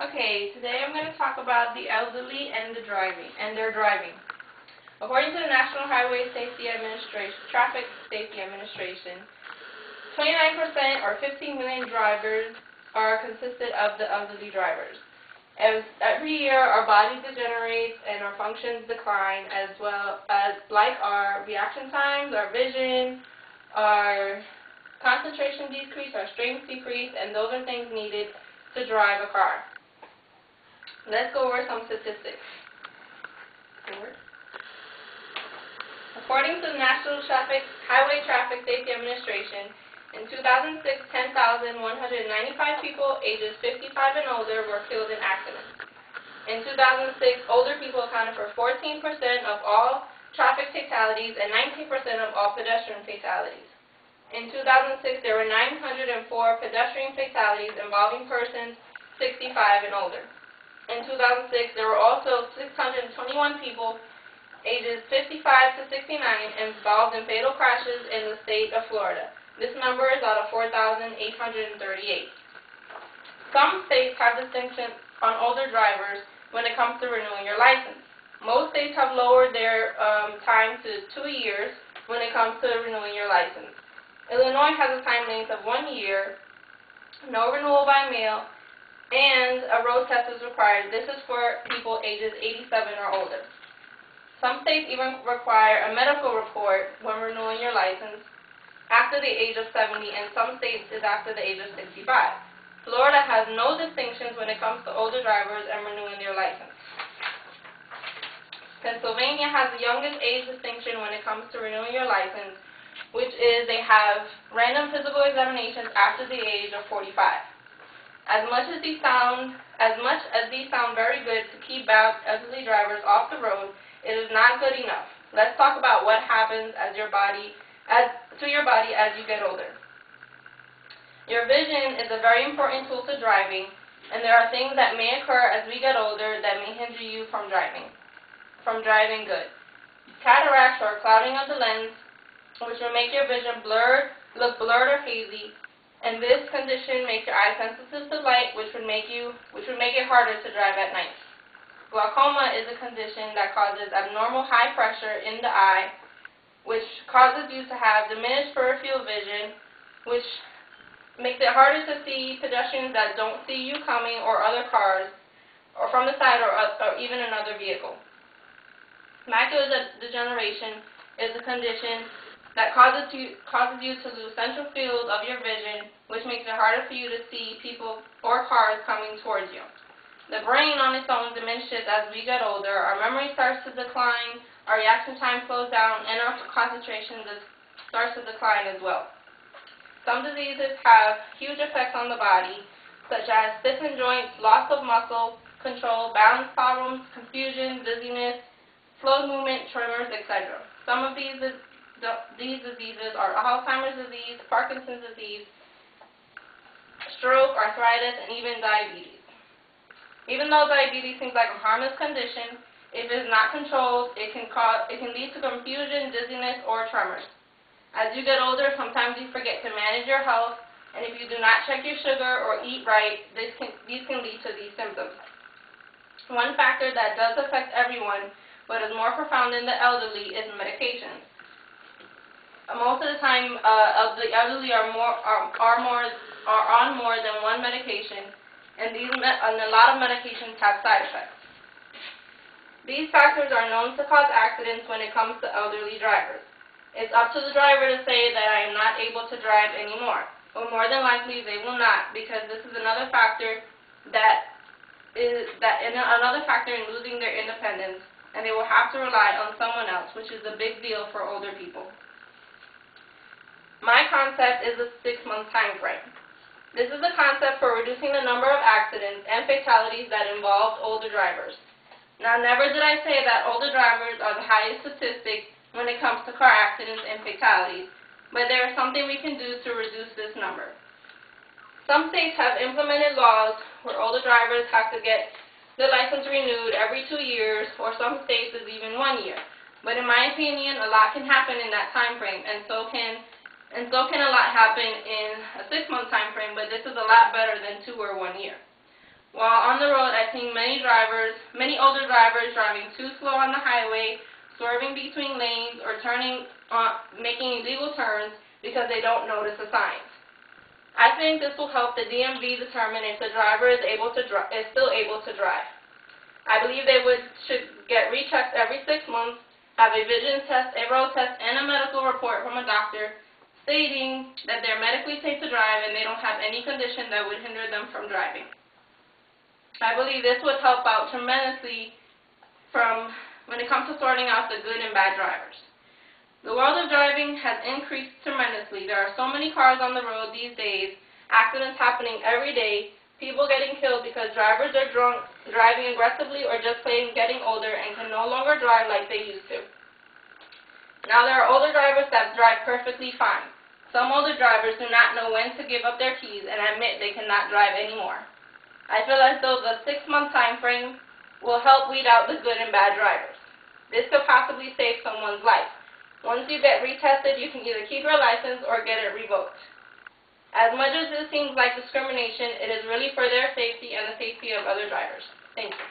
Okay, today I'm going to talk about the elderly and their driving. According to the National Highway Safety Administration, Traffic Safety Administration, 29% or 15 million drivers are consisted of the elderly drivers. As every year, our body degenerates and our functions decline, as well as like our reaction times, our vision, our concentration decrease, our strength decrease, and those are things needed to drive a car. Let's go over some statistics. According to the National Highway Traffic Safety Administration, in 2006, 10,195 people ages 55 and older were killed in accidents. In 2006, older people accounted for 14% of all traffic fatalities and 19% of all pedestrian fatalities. In 2006, there were 904 pedestrian fatalities involving persons 65 and older. In 2006, there were also 621 people ages 55 to 69 involved in fatal crashes in the state of Florida. This number is out of 4,838. Some states have distinctions on older drivers when it comes to renewing your license. Most states have lowered their time to 2 years when it comes to renewing your license. Illinois has a time length of 1 year, no renewal by mail, and a road test is required. This is for people ages 87 or older. Some states even require a medical report when renewing your license after the age of 70, and some states is after the age of 65. Florida has no distinctions when it comes to older drivers and renewing their license. Pennsylvania has the youngest age distinction when it comes to renewing your license, which is they have random physical examinations after the age of 45. As much as these sound very good to keep elderly drivers off the road, it is not good enough. Let's talk about what happens to your body as you get older. Your vision is a very important tool to driving, and there are things that may occur as we get older that may hinder you from driving good. Cataracts or clouding of the lens, which will make your vision look blurred or hazy, and this condition makes your eye sensitive to light, which would make it harder to drive at night. Glaucoma is a condition that causes abnormal high pressure in the eye, which causes you to have diminished peripheral vision, which makes it harder to see pedestrians that don't see you coming or other cars, or from the side or even another vehicle. Macular degeneration is a condition that causes you to lose central field of your vision, which makes it harder for you to see people or cars coming towards you. The brain on its own diminishes as we get older. Our memory starts to decline, our reaction time slows down, and our concentration starts to decline as well. Some diseases have huge effects on the body, such as stiffened joints, loss of muscle control, balance problems, confusion, dizziness, slow movement, tremors, etc. Some of these diseases are Alzheimer's disease, Parkinson's disease, stroke, arthritis, and even diabetes. Even though diabetes seems like a harmless condition, if it is not controlled, it can lead to confusion, dizziness, or tremors. As you get older, sometimes you forget to manage your health, and if you do not check your sugar or eat right, these can lead to these symptoms. One factor that does affect everyone, but is more profound in the elderly, is medications. Most of the time, the elderly are on more than one medication, and a lot of medications have side effects. These factors are known to cause accidents when it comes to elderly drivers. It's up to the driver to say that I am not able to drive anymore, but more than likely they will not, because this is another factor another factor in losing their independence, and they will have to rely on someone else, which is a big deal for older people. My concept is a 6-month time frame. This is a concept for reducing the number of accidents and fatalities that involve older drivers. Now, never did I say that older drivers are the highest statistic when it comes to car accidents and fatalities, but there is something we can do to reduce this number. Some states have implemented laws where older drivers have to get their license renewed every 2 years, or some states is even 1 year. But in my opinion, a lot can happen in that time frame, and so can a lot happen in a 6-month time frame, but this is a lot better than 2 or 1 year. While on the road, I've seen many older drivers driving too slow on the highway, swerving between lanes, or making illegal turns because they don't notice the signs. I think this will help the DMV determine if the driver is still able to drive. I believe they should get rechecked every 6 months, have a vision test, a road test, and a medical report from a doctor stating that they're medically safe to drive and they don't have any condition that would hinder them from driving. I believe this would help out tremendously when it comes to sorting out the good and bad drivers. The world of driving has increased tremendously. There are so many cars on the road these days, accidents happening every day, people getting killed because drivers are drunk, driving aggressively, or just plain getting older and can no longer drive like they used to. Now there are older drivers that drive perfectly fine. Some older drivers do not know when to give up their keys and admit they cannot drive anymore. I feel as though the 6-month time frame will help weed out the good and bad drivers. This could possibly save someone's life. Once you get retested, you can either keep your license or get it revoked. As much as this seems like discrimination, it is really for their safety and the safety of other drivers. Thank you.